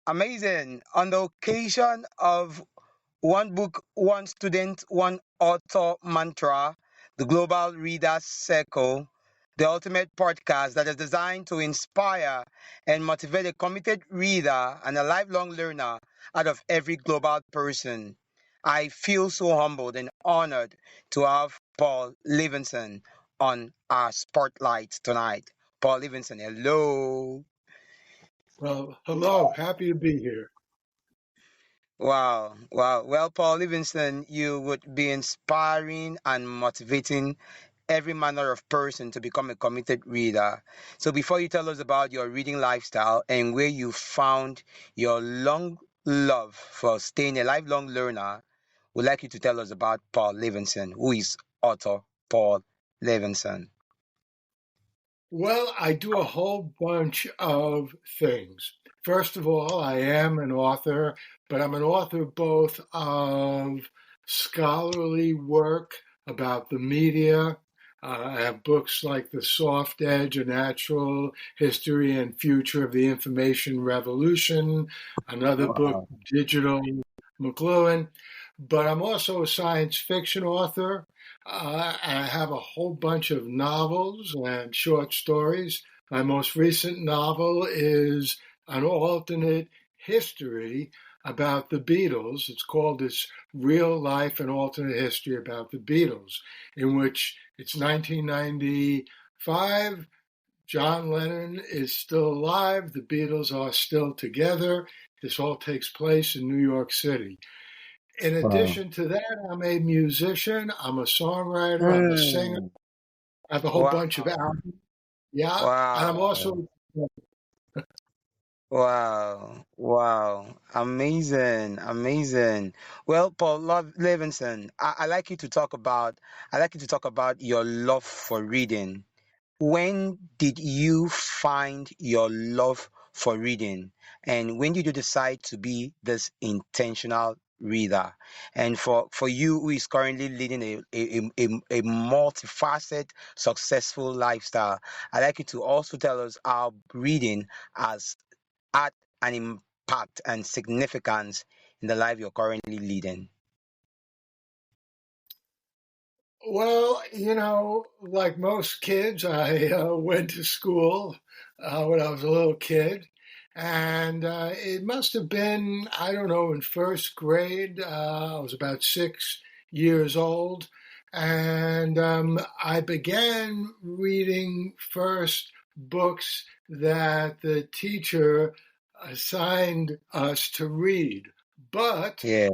Amazing. On the occasion of One Book, One Student, One Author Mantra, the Global Readers Circle, the ultimate podcast that is designed to inspire and motivate a committed reader and a lifelong learner out of every global person. I feel so humbled and honored to have Paul Levison on our spotlight tonight. Paul Levison, hello. Well, hello, happy to be here. Wow, wow. Well, Paul Livingston, you would be inspiring and motivating every manner of person to become a committed reader. So, before you tell us about your reading lifestyle and where you found your long love for staying a lifelong learner, we'd like you to tell us about Paul Livingston, who is author Paul Livingston. Well, I do a whole bunch of things. First of all, I am an author, but I'm an author both of scholarly work about the media. I have books like The Soft Edge, A Natural History and Future of the Information Revolution, another book, Wow. Digital McLuhan. But I'm also a science fiction author. I have a whole bunch of novels and short stories. My most recent novel is an alternate history about the Beatles. It's called This Real Life and Alternate History About the Beatles, in which it's 1995. John Lennon is still alive. The Beatles are still together. This all takes place in New York City. In Wow. addition to that, I'm a musician, I'm a songwriter, I'm a singer, Mm. I have a whole bunch of Wow. albums. Yeah, and I'm Wow. also, Wow, wow, amazing, amazing. Well, Paul Levinson, I like you to talk about your love for reading. When did you find your love for reading? And when did you decide to be this intentional reader? And for you who is currently leading a multifaceted, successful lifestyle, I'd like you to also tell us how reading has had an impact and significance in the life you're currently leading. well, like most kids, I went to school when I was a little kid. And it must have been, I don't know, in first grade. I was about 6 years old. And I began reading first books that the teacher assigned us to read. But Yeah.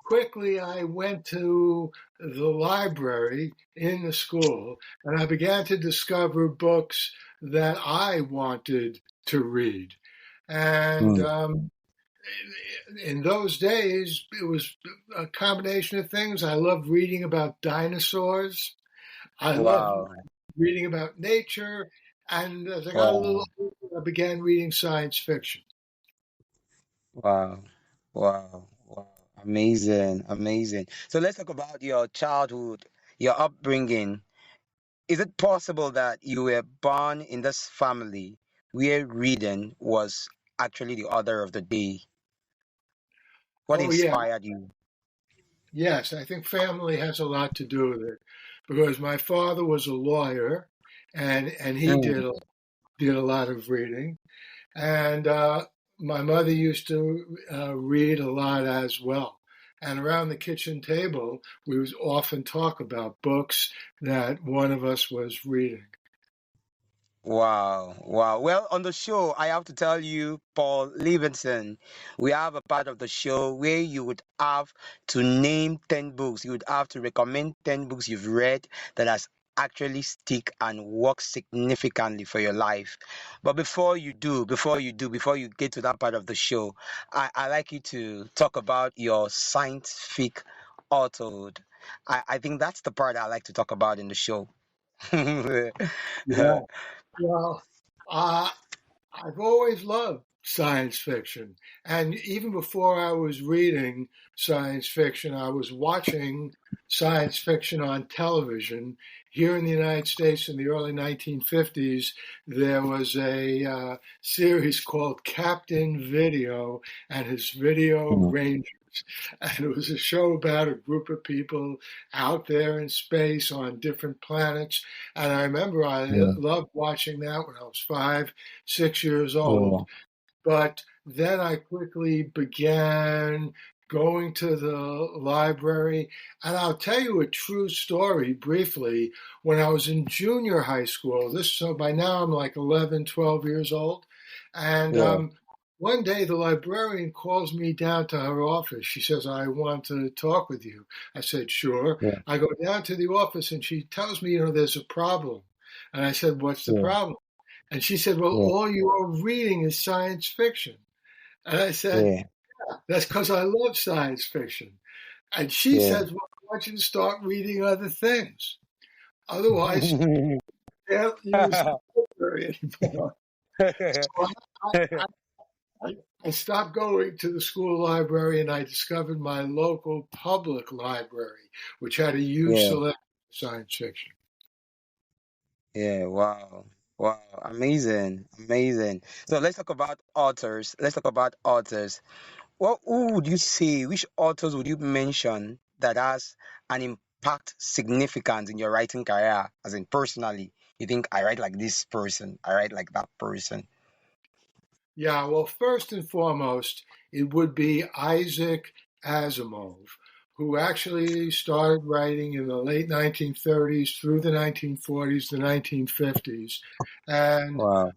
quickly I went to the library in the school and I began to discover books that I wanted to read. And Mm. in those days, it was a combination of things. I loved reading about dinosaurs. I loved Wow. reading about nature. And as I got a little Wow. older, I began reading science fiction. Wow. Wow. Wow. Amazing. Amazing. So let's talk about your childhood, your upbringing. Is it possible that you were born in this family where reading was actually the order of the day? What Oh, yeah. inspired you? Yes, I think family has a lot to do with it because my father was a lawyer and he Mm. did a lot of reading. And my mother used to read a lot as well. And around the kitchen table, we would often talk about books that one of us was reading. Wow, wow. Well, on the show, I have to tell you, Paul Levinson, we have a part of the show where you would have to name 10 books. You would have to recommend 10 books you've read that has actually stick and work significantly for your life. But before you get to that part of the show, I like you to talk about your scientific authored. I think that's the part I like to talk about in the show. Yeah. Well, uh, I've always loved science fiction. And even before I was reading science fiction, I was watching science fiction on television. Here in the United States in the early 1950s, there was a series called Captain Video and his Video Mm. Rangers. And it was a show about a group of people out there in space on different planets. And I remember I Yeah. loved watching that when I was 5, 6 years old. Yeah. But then I quickly began going to the library. And I'll tell you a true story briefly. When I was in junior high school, so by now I'm like 11, 12 years old. And Yeah. one day the librarian calls me down to her office. She says, I want to talk with you. I said, sure. Yeah. I go down to the office and she tells me, there's a problem. And I said, what's the Yeah. problem? And she said, well, Yeah. all you're reading is science fiction. And I said, Yeah. that's because I love science fiction. And she Yeah. says, well, I want you to start reading other things. Otherwise, you can't use the library anymore. So I stopped going to the school library and I discovered my local public library, which had a huge Yeah. selection of science fiction. Yeah. Wow. Wow. Amazing. Amazing. So let's talk about authors. Let's talk about authors. Well, who would you say, which authors would you mention that has an impact significant in your writing career, as in personally? You think I write like this person, I write like that person. Yeah, well, first and foremost, it would be Isaac Asimov, who actually started writing in the late 1930s through the 1940s, the 1950s. And Wow.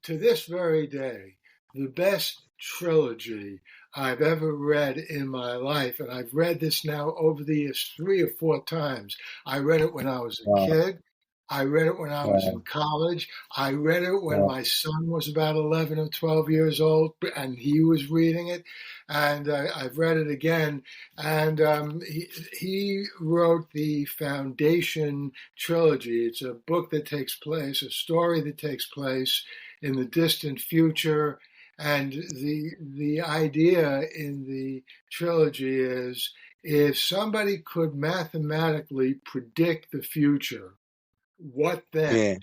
to this very day, the best trilogy I've ever read in my life, and I've read this now over the years 3 or 4 times. I read it when I was a Wow. kid. I read it when I was in Wow. college. I read it when Wow. my son was about 11 or 12 years old, and he was reading it. And I've read it again. And he wrote the Foundation trilogy. It's a book that takes place, a story that takes place in the distant future. And the idea in the trilogy is if somebody could mathematically predict the future, what then? Yeah.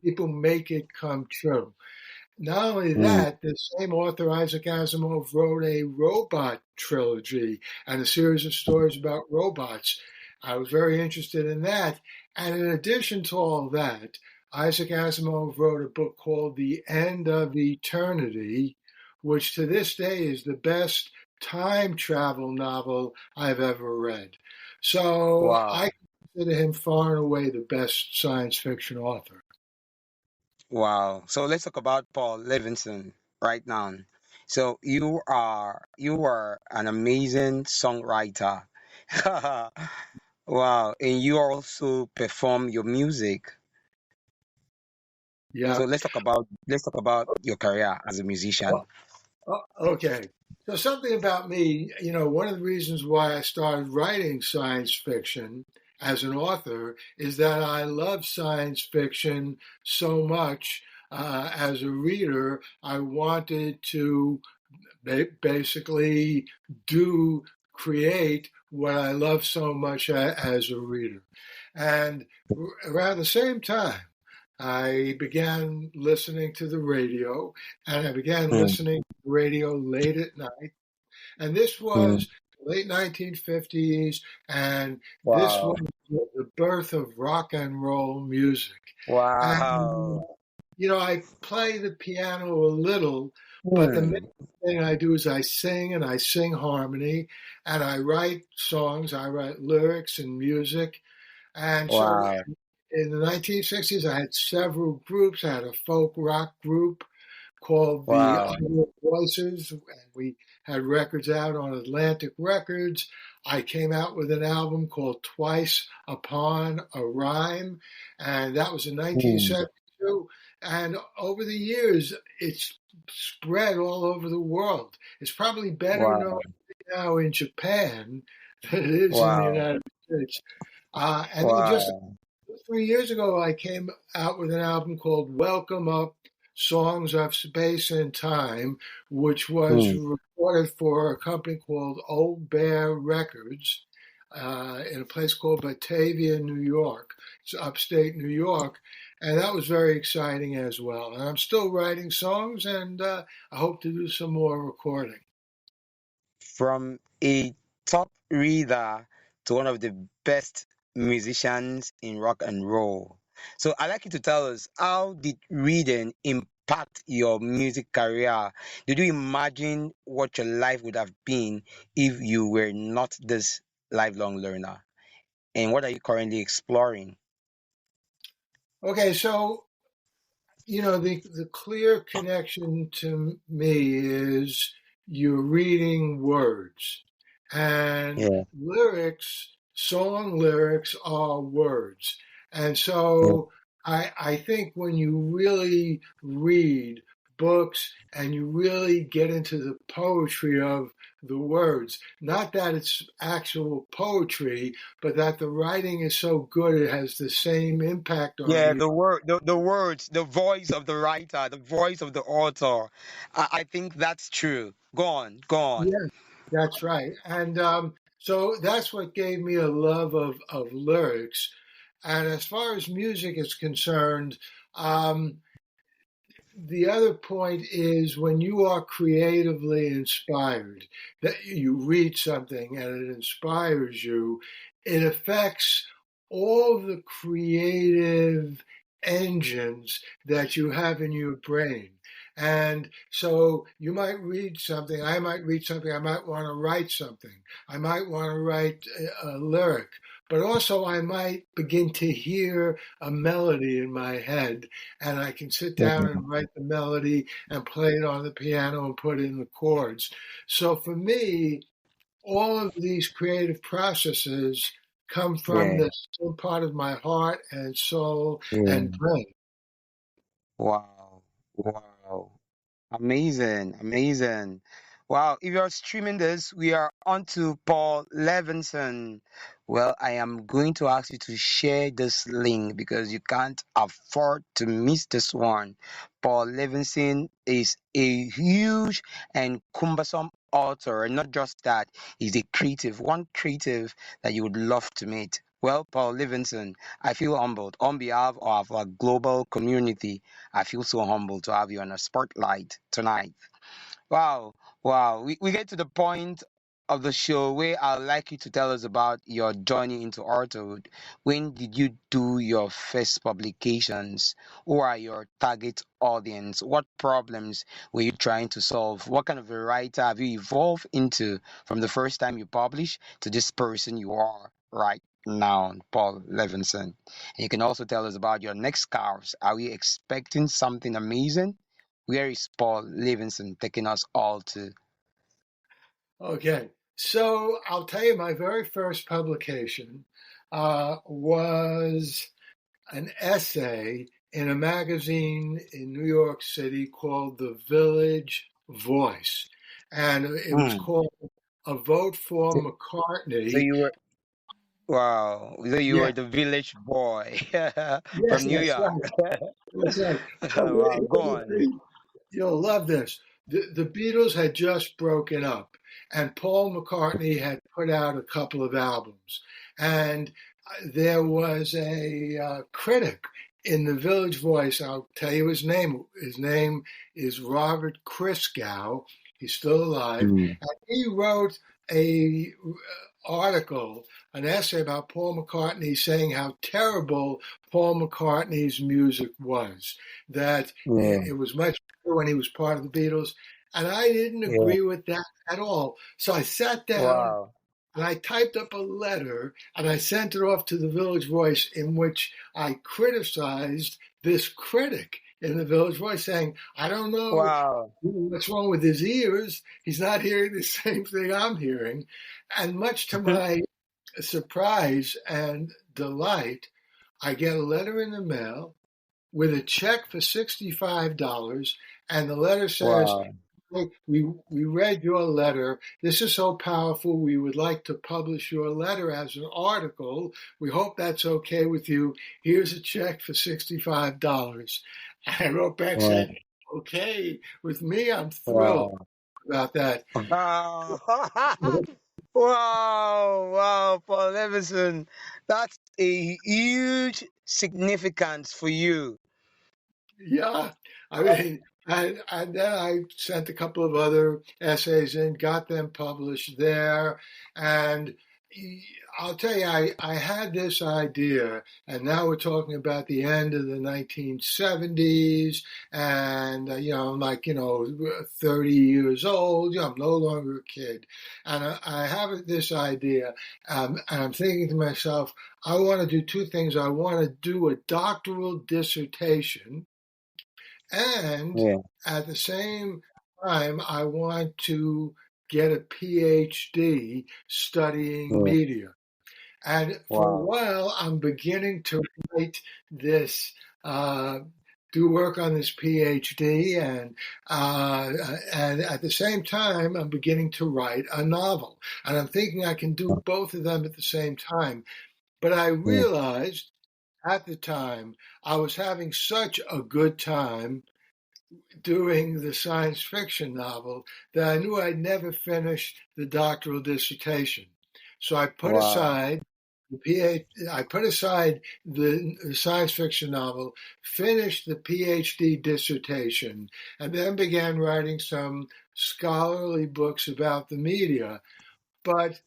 People make it come true. Not only Mm. that, the same author, Isaac Asimov, wrote a robot trilogy and a series of stories about robots. I was very interested in that. And in addition to all that, Isaac Asimov wrote a book called The End of Eternity, which to this day is the best time travel novel I've ever read. So Wow. I consider him far and away the best science fiction author. Wow. So let's talk about Paul Levinson right now. So you are an amazing songwriter. Wow. And you also perform your music. Yeah. So let's talk about your career as a musician. Okay. So something about me, one of the reasons why I started writing science fiction as an author is that I love science fiction so much. As a reader, I wanted to basically do create what I love so much as a reader. And around the same time, I began listening to the radio, and I began Mm. listening to the radio late at night. And this Mm. was late 1950s, and this Wow. was the birth of rock and roll music. And Wow. I play the piano a little, but the main Hmm. thing I do is I sing and I sing harmony and I write songs, I write lyrics and music. And so Wow. in the 1960s, I had several groups. I had a folk rock group called the Wow. Other Voices, and we had records out on Atlantic Records. I came out with an album called Twice Upon a Rhyme, and that was in Hmm. 1972. And over the years, it's spread all over the world. It's probably better known Wow. now in Japan than it is in the Wow. United States. And then just Wow. 3 years ago, I came out with an album called Welcome Up Songs of Space and Time, which was Mm. recorded for a company called Old Bear Records in a place called Batavia, New York. It's upstate New York. And that was very exciting as well. And I'm still writing songs, and I hope to do some more recording. From a top reader to one of the best musicians in rock and roll. So I'd like you to tell us, how did reading impact your music career? Did you imagine what your life would have been if you were not this lifelong learner? And what are you currently exploring? Okay, so the clear connection to me is you're reading words, and Yeah, song lyrics are words. And yeah, so I think when you really read books and you really get into the poetry of the words, not that it's actual poetry, but that the writing is so good it has the same impact on yeah. you. The words, the voice of the writer, the voice of the author. I think that's true. Go on, go on. Yeah, that's right. And so that's what gave me a love of lyrics. And as far as music is concerned, um, the other point is when you are creatively inspired, that you read something and it inspires you, it affects all the creative engines that you have in your brain. And so you might read something, I might read something, I might want to write something, I might want to write a lyric, but also I might begin to hear a melody in my head and I can sit down Mm, and write the melody and play it on the piano and put in the chords. So for me, all of these creative processes come from yeah, the still part of my heart and soul and yeah. brain. Wow, wow. Amazing, amazing. Wow, if you're streaming this, we are on to Paul Levinson. Well, I am going to ask you to share this link because you can't afford to miss this one. Paul Levinson is a huge and cumbersome author, and not just that, he's a creative, one creative that you would love to meet. Well, Paul Levinson, I feel humbled on behalf of our global community. I feel so humbled to have you on a spotlight tonight. Wow, wow. We get to the point of the show where I'd like you to tell us about your journey into authorhood. When did you do your first publications? Who are your target audience? What problems were you trying to solve? What kind of a writer have you evolved into from the first time you published to this person you are right now, Paul Levinson? And you can also tell us about your next cars. Are we expecting something amazing? Where is Paul Levinson taking us all to? Okay, so I'll tell you, my very first publication was an essay in a magazine in New York City called The Village Voice. And it was Hmm. called A Vote for So, so McCartney. you were wow. So you Yeah, were the village boy yes, from New that's York. right. That's right. So Wow. Go here's the on. thing. You'll love this. The Beatles had just broken up, and Paul McCartney had put out a couple of albums. And there was a critic in the Village Voice. I'll tell you his name. His name is Robert Christgau. He's still alive. Hmm. And he wrote a article, an essay about Paul McCartney saying how terrible Paul McCartney's music was, that Yeah. it was much better when he was part of the Beatles. And I didn't Yeah. agree with that at all. So I sat down Wow. and I typed up a letter and I sent it off to the Village Voice in which I criticized this critic in the Village Voice, saying, I don't know Wow. what's wrong with his ears. He's not hearing the same thing I'm hearing. And much to my surprise and delight, I get a letter in the mail with a check for $65, and the letter says, Wow. "Hey, we read your letter. This is so powerful. We would like to publish your letter as an article. We hope that's okay with you. Here's a check for $65." I wrote back Wow. saying, Okay, with me, I'm thrilled Wow. about that. Wow. Wow. Wow. Paul Levison, that's a huge significance for you. Yeah, I mean, and then I sent a couple of other essays in, got them published there, and I'll tell you, I had this idea, and now we're talking about the end of the 1970s, and I'm like, 30 years old, I'm no longer a kid, and I have this idea, and I'm thinking to myself, I want to do two things. I want to do a doctoral dissertation and Yeah. at the same time, I want to get a PhD studying Yeah. media. And for a Wow. while, I'm beginning to write this, uh, do work on this PhD, and at the same time, I'm beginning to write a novel. And I'm thinking I can do both of them at the same time. But I Yeah. realized at the time I was having such a good time doing the science fiction novel that I knew I'd never finish the doctoral dissertation. So I put Wow. aside the PhD, I put aside the science fiction novel, finished the PhD dissertation, and then began writing some scholarly books about the media. But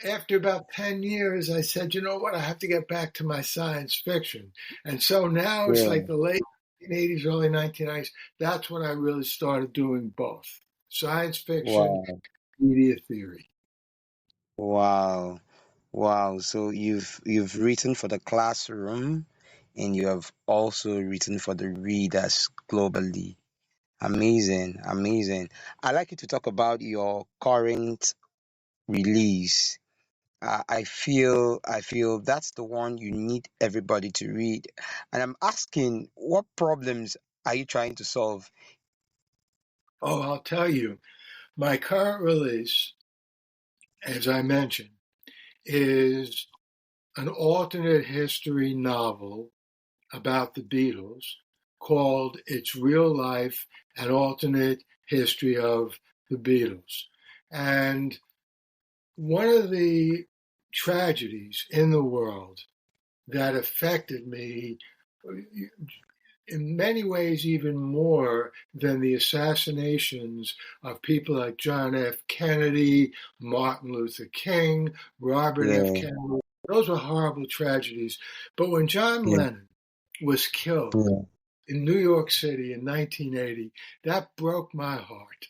after about 10 years, I said, you know what, I have to get back to my science fiction. And so now it's like Yeah. the late 1980s, early 1990s. That's when I really started doing both science fiction, Wow. media theory. Wow. Wow. So you've written for the classroom and you have also written for the readers globally. Amazing. Amazing. I'd like you to talk about your current release. I feel that's the one you need everybody to read. And I'm asking, what problems are you trying to solve? Oh, I'll tell you, my current release, as I mentioned, is an alternate history novel about the Beatles called It's Real Life, an Alternate History of the Beatles. And one of the tragedies in the world that affected me in many ways even more than the assassinations of people like John F. Kennedy, Martin Luther King, Robert F. Yeah, Kennedy. Those were horrible tragedies. But when John yeah, Lennon was killed yeah, in New York City in 1980, that broke my heart.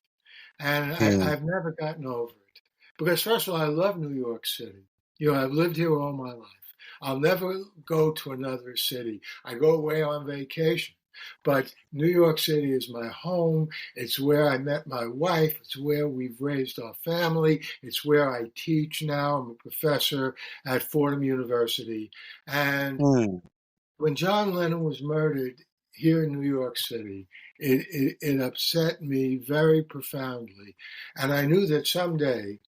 And yeah, I've never gotten over it. Because, first of all, I love New York City. I've lived here all my life. I'll never go to another city. I go away on vacation. But New York City is my home. It's where I met my wife. It's where we've raised our family. It's where I teach now. I'm a professor at Fordham University. And mm, when John Lennon was murdered here in New York City, it upset me very profoundly. And I knew that someday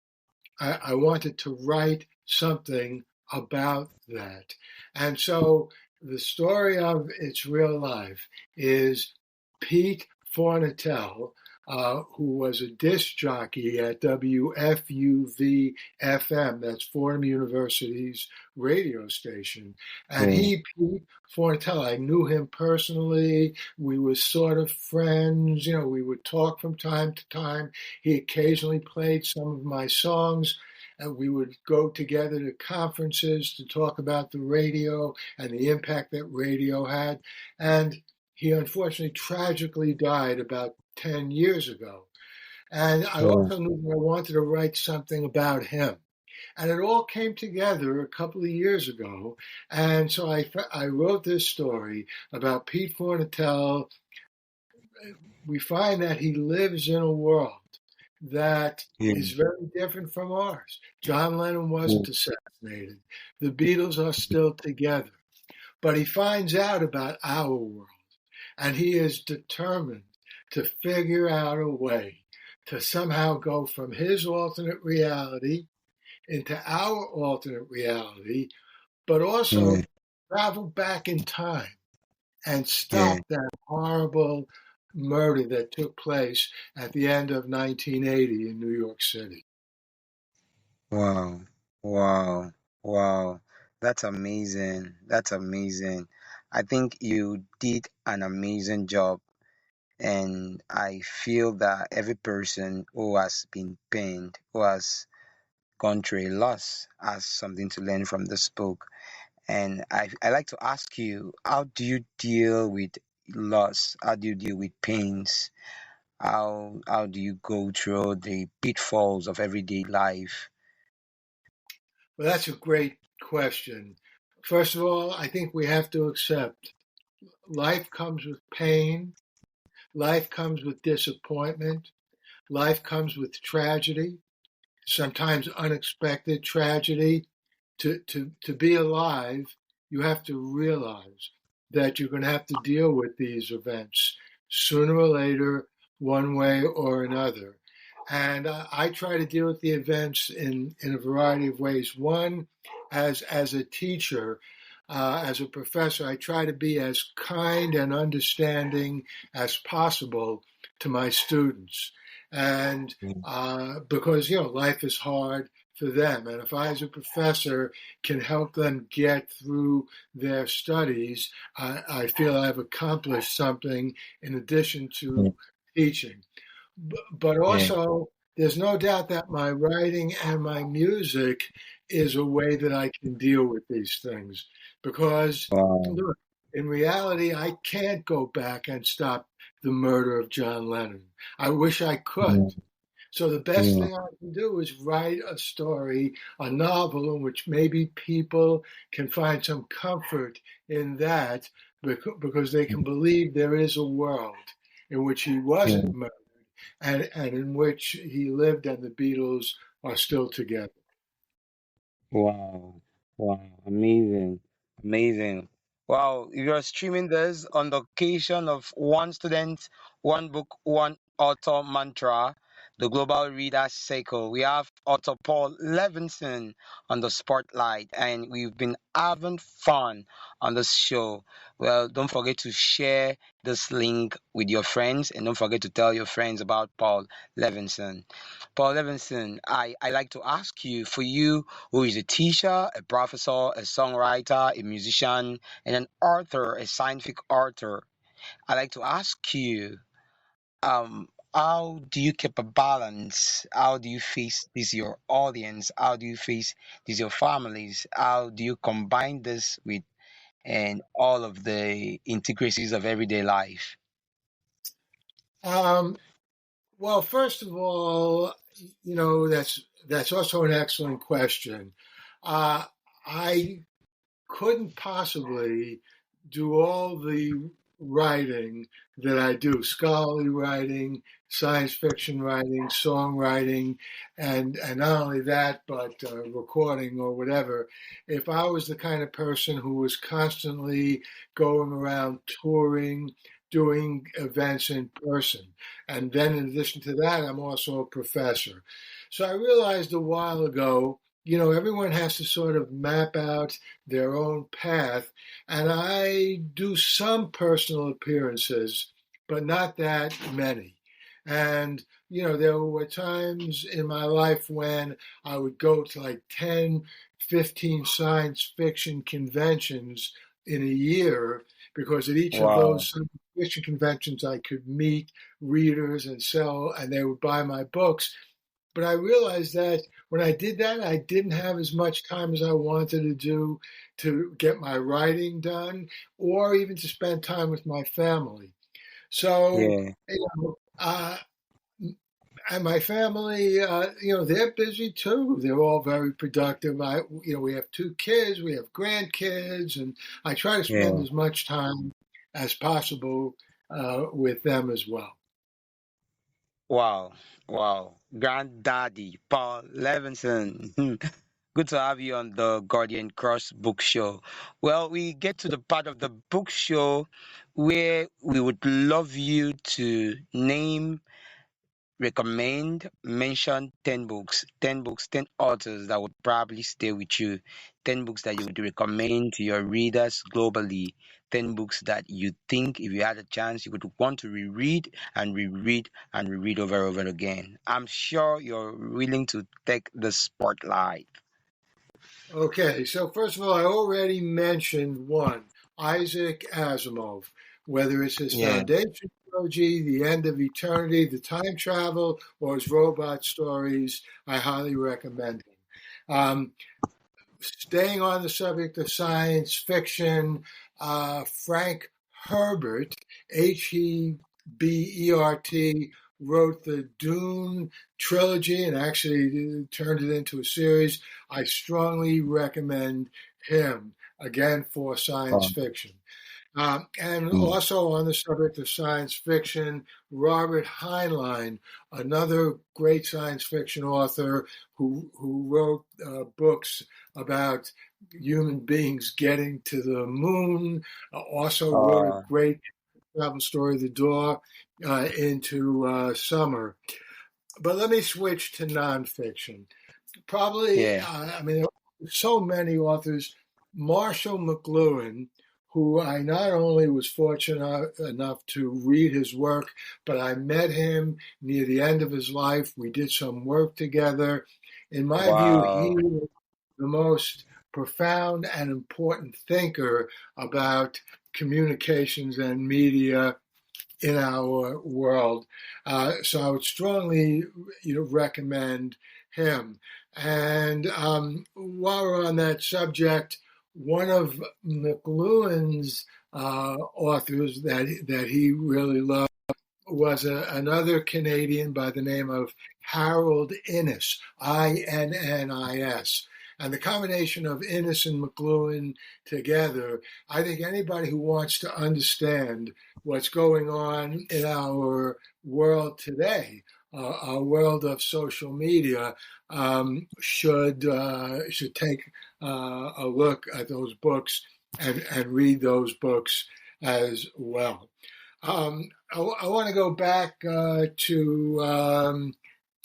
I wanted to write something about that. And so the story of It's Real Life is Pete Fornatel, who was a disc jockey at WFUV FM, that's Fordham University's radio station. And yeah, Pete Fornatel, I knew him personally. We were sort of friends. We would talk from time to time. He occasionally played some of my songs. And we would go together to conferences to talk about the radio and the impact that radio had. And he unfortunately tragically died about 10 years ago. And I yeah, also knew that I wanted to write something about him. And it all came together a couple of years ago. And so I wrote this story about Pete Fornatel. We find that he lives in a world that yeah, is very different from ours. John Lennon yeah, wasn't assassinated. The Beatles are still together. But he finds out about our world, and he is determined to figure out a way to somehow go from his alternate reality into our alternate reality, but yeah, also travel back in time and yeah, stop that horrible murder that took place at the end of 1980 in New York City. Wow, wow, wow. That's amazing. That's amazing. I think you did an amazing job, and I feel that every person who has been pained, who has gone through a loss, has something to learn from this book. And I like to ask you, how do you deal with loss? How do you deal with pains? How do you go through the pitfalls of everyday life? Well, that's a great question. First of all, I think we have to accept life comes with pain, life comes with disappointment, life comes with tragedy, sometimes unexpected tragedy. To be alive, you have to realize that you're going to have to deal with these events sooner or later, one way or another. And I try to deal with the events in a variety of ways. One, as a teacher, as a professor, I try to be as kind and understanding as possible to my students. And Mm, because, life is hard for them. And if I, as a professor, can help them get through their studies, I feel I've accomplished something in addition mm, to teaching. But yeah. also, there's no doubt that my writing and my music is a way that I can deal with these things. Because, Wow. look, in reality, I can't go back and stop the murder of John Lennon. I wish I could. Mm, So the best mm, thing I can do is write a story, a novel in which maybe people can find some comfort in that because they can believe there is a world in which he wasn't mm. murdered and in which he lived and the Beatles are still together. Wow. Wow. Amazing. Amazing. Wow. If you're streaming this on the occasion of one student, one book, one author mantra, the Global Reader Cycle, we have author Paul Levinson on the spotlight, and we've been having fun on this show. Well, don't forget to share this link with your friends, and don't forget to tell your friends about Paul Levinson. Paul Levinson, I like to ask you, for you, who is a teacher, a professor, a songwriter, a musician, and an author, a scientific author. I like to ask you, how do you keep a balance? How do you face this your audience? How do you face this your families? How do you combine this with and all of the intricacies of everyday life? Um, well, first of all, that's also an excellent question. Uh, I couldn't possibly do all the writing that I do, scholarly writing, science fiction writing, songwriting, and not only that, but recording or whatever. If I was the kind of person who was constantly going around touring, doing events in person, and then in addition to that, I'm also a professor. So I realized a while ago, everyone has to sort of map out their own path. And I do some personal appearances, but not that many. And, there were times in my life when I would go to like 10, 15 science fiction conventions in a year because at each of Wow. those science fiction conventions I could meet readers and sell, and they would buy my books. But I realized that when I did that, I didn't have as much time as I wanted to do to get my writing done or even to spend time with my family. So, Yeah. and my family, they're busy too. They're all very productive. We have two kids, we have grandkids, and I try to spend Yeah. as much time as possible with them as well. Wow. Wow. Granddaddy Paul Levinson. Good to have you on the Guardian Cross Book Show. Well, we get to the part of the book show where we would love you to name mention 10 books, 10 authors that would probably stay with you, 10 books that you would recommend to your readers globally, 10 books that you think if you had a chance you would want to reread and reread and reread over and over again. I'm sure you're willing to take the spotlight. Okay, so first of all, I already mentioned one, Isaac Asimov, whether it's his Yeah. Foundation trilogy, The End of Eternity, The Time Travel, or his robot stories, I highly recommend him. Staying on the subject of science fiction, Frank Herbert, Hebert, wrote the Dune trilogy and actually turned it into a series. I strongly recommend him, again, for science Oh, fiction. And mm. also on the subject of science fiction, Robert Heinlein, another great science fiction author who wrote books about human beings getting to the moon, also wrote a Uh, great travel story, The Door into Summer. But let me switch to nonfiction. Probably, yeah. I mean, there are so many authors. Marshall McLuhan, who I not only was fortunate enough to read his work, but I met him near the end of his life. We did some work together. In my view, he Wow. was the most profound and important thinker about communications and media in our world. So I would strongly recommend him. And while we're on that subject, one of McLuhan's authors that he really loved was another Canadian by the name of Harold Innis, Innis. And the combination of Innis and McLuhan together, I think anybody who wants to understand what's going on in our world today, our world of social media, should take a look at those books and read those books as well. I want to go back to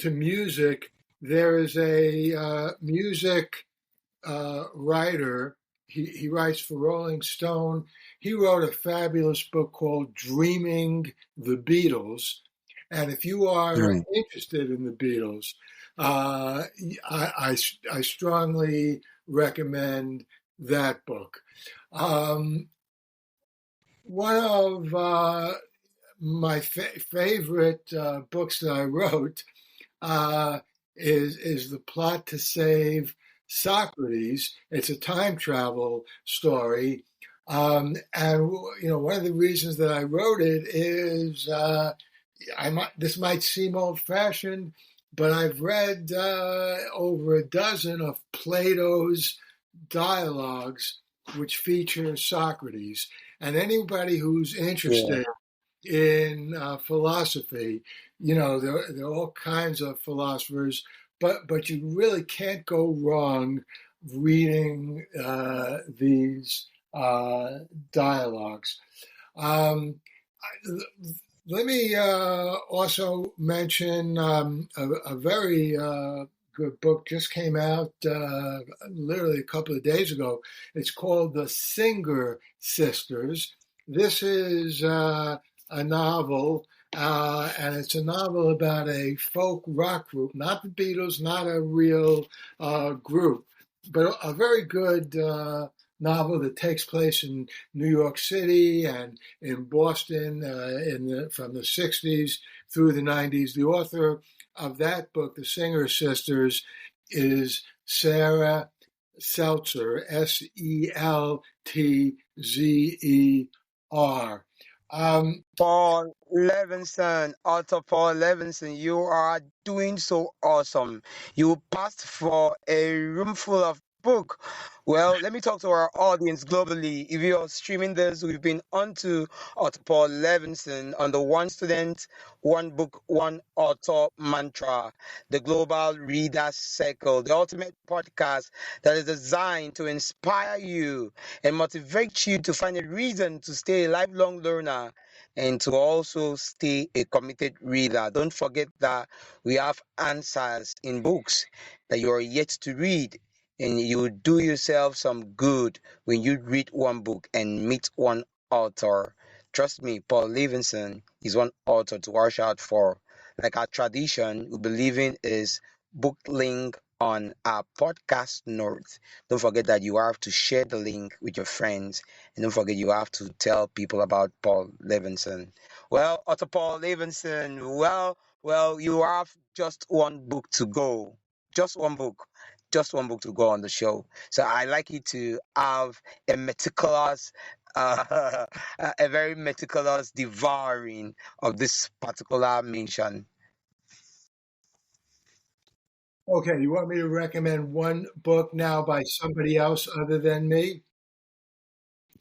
music. There is a music writer. He writes for Rolling Stone. He wrote a fabulous book called Dreaming the Beatles. And if you are Mm. interested in the Beatles, I strongly recommend that book. Um, One of my favorite books that I wrote uh, is The Plot to Save Socrates. It's a time travel story, and one of the reasons that I wrote it is this might seem old fashioned, but I've read over a dozen of Plato's dialogues which feature Socrates, and anybody who's Yeah. interested in philosophy. There are all kinds of philosophers, but you really can't go wrong reading these dialogues. Um, Let me also mention a very good book just came out literally a couple of days ago. It's called The Singer Sisters. This is a novel, and it's a novel about a folk rock group, not the Beatles, not a real group, but a very good novel that takes place in New York City and in Boston from the 60s through the 90s. The author of that book, The Singer Sisters, is Sarah Seltzer, Seltzer. Paul Levison, author Paul Levison, you are doing so awesome. You passed for a room full of book. Well, let me talk to our audience globally. If you are streaming this, we've been on to author Paul Levinson on the One Student, One Book, One Author mantra, the Global Readers Circle, the ultimate podcast that is designed to inspire you and motivate you to find a reason to stay a lifelong learner. and to also stay a committed reader. Don't forget that we have answers in books that you are yet to read, and you will do yourself some good when you read one book and meet one author. Trust me, Paul Levinson is one author to watch out for. Like our tradition, we believe in is book link on our podcast notes. Don't forget that you have to share the link with your friends, and don't forget you have to tell people about Paul Levinson. Well, Otto Paul Levinson, well, you have just one book to go. Just one book. Just one book to go on the show. So I like you to have a meticulous, uh, a very meticulous devouring of this particular mention. Okay, you want me to recommend one book now by somebody else other than me?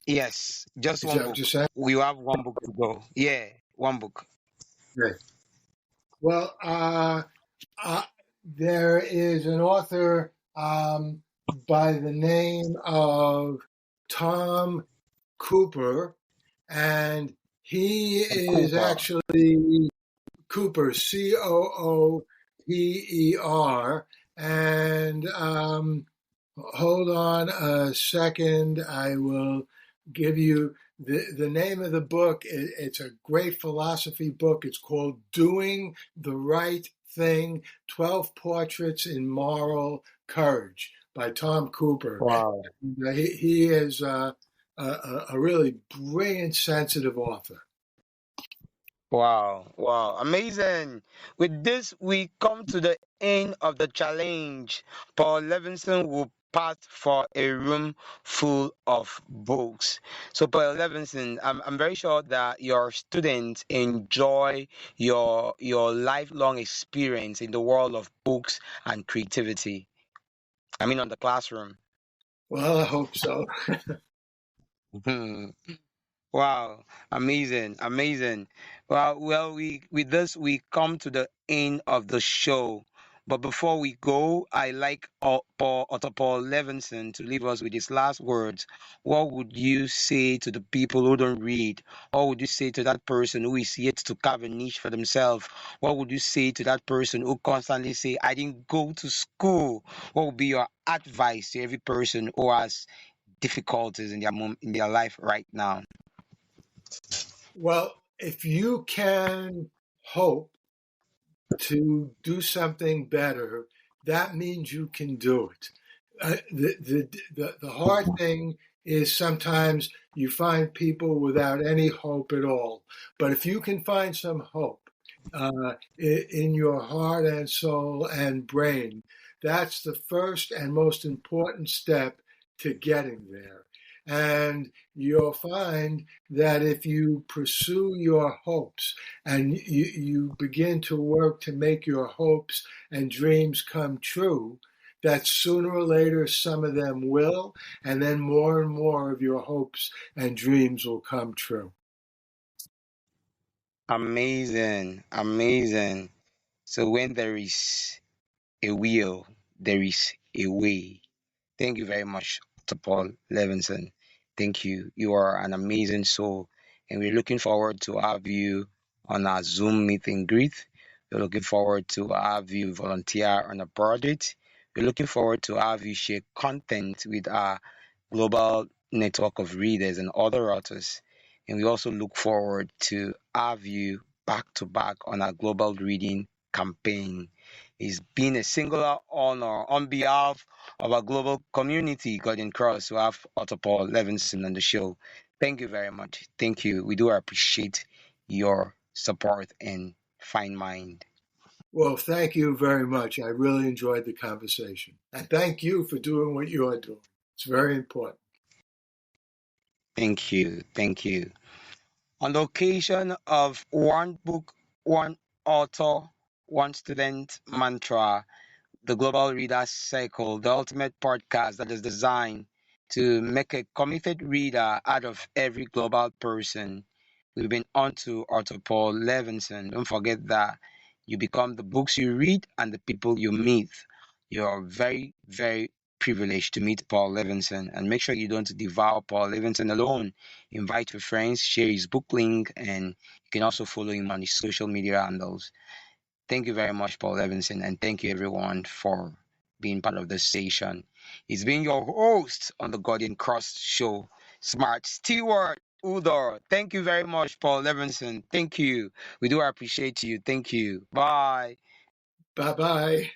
Yes, just Is one that what you're book. saying? We have one book to go. Yeah, one book. Great. Well, uh, there is an author by the name of Tom Cooper, and he is Cooper. actually Cooper, Cooper, and hold on a second. I will give you the name of the book. It's a great philosophy book. It's called Doing the Right Thing 12 Portraits in Moral Courage by Tom Cooper. Wow. He is a really brilliant, sensitive author. Wow, wow, amazing. With this, we come to the end of the challenge. Paul Levinson will pass for a room full of books. So, Paul Levinson, I'm very sure that your students enjoy your lifelong experience in the world of books and creativity. I mean, on the classroom. Well, I hope so. Wow, amazing, amazing. Well, we with this we come to the end of the show. But before we go, I like Otto Paul Levinson to leave us with his last words. What would you say to the people who don't read? What would you say to that person who is yet to carve a niche for themselves? What would you say to that person who constantly say, "I didn't go to school"? What would be your advice to every person who has difficulties in in their life right now? Well, if you can hope to do something better, that means you can do it. The hard thing is sometimes you find people without any hope at all. But if you can find some hope in your heart and soul and brain, that's the first and most important step to getting there. And you'll find that if you pursue your hopes and you begin to work to make your hopes and dreams come true, that sooner or later some of them will, and then more and more of your hopes and dreams will come true. Amazing, amazing. So when there is a will, there is a way. Thank you very much, to Paul Levinson. Thank you. You are an amazing soul, and we're looking forward to have you on our Zoom meet and greet. We're looking forward to have you volunteer on a project. We're looking forward to have you share content with our global network of readers and other authors. And we also look forward to have you back to back on our global reading campaign. It's been a singular honor on behalf of our global community, Golden Cross, to have Otto Paul Levinson on the show. Thank you very much. Thank you. We do appreciate your support and fine mind. Well, thank you very much. I really enjoyed the conversation. And thank you for doing what you are doing. It's very important. Thank you. Thank you. On the occasion of one book, one author, one student mantra, the Global Reader Cycle, the ultimate podcast that is designed to make a committed reader out of every global person. We've been on to Arthur Paul Levinson. Don't forget that you become the books you read and the people you meet. You're very, very privilege to meet Paul Levison. And make sure you don't devour Paul Levison alone. Invite your friends, share his book link, and you can also follow him on his social media handles. Thank you very much, Paul Levinson, and thank you everyone for being part of this station. It's been your host on the Guardian Cross Show, Smart Stewart Udor. Thank you very much, Paul Levinson. Thank you. We do appreciate you. Thank you. Bye. Bye bye.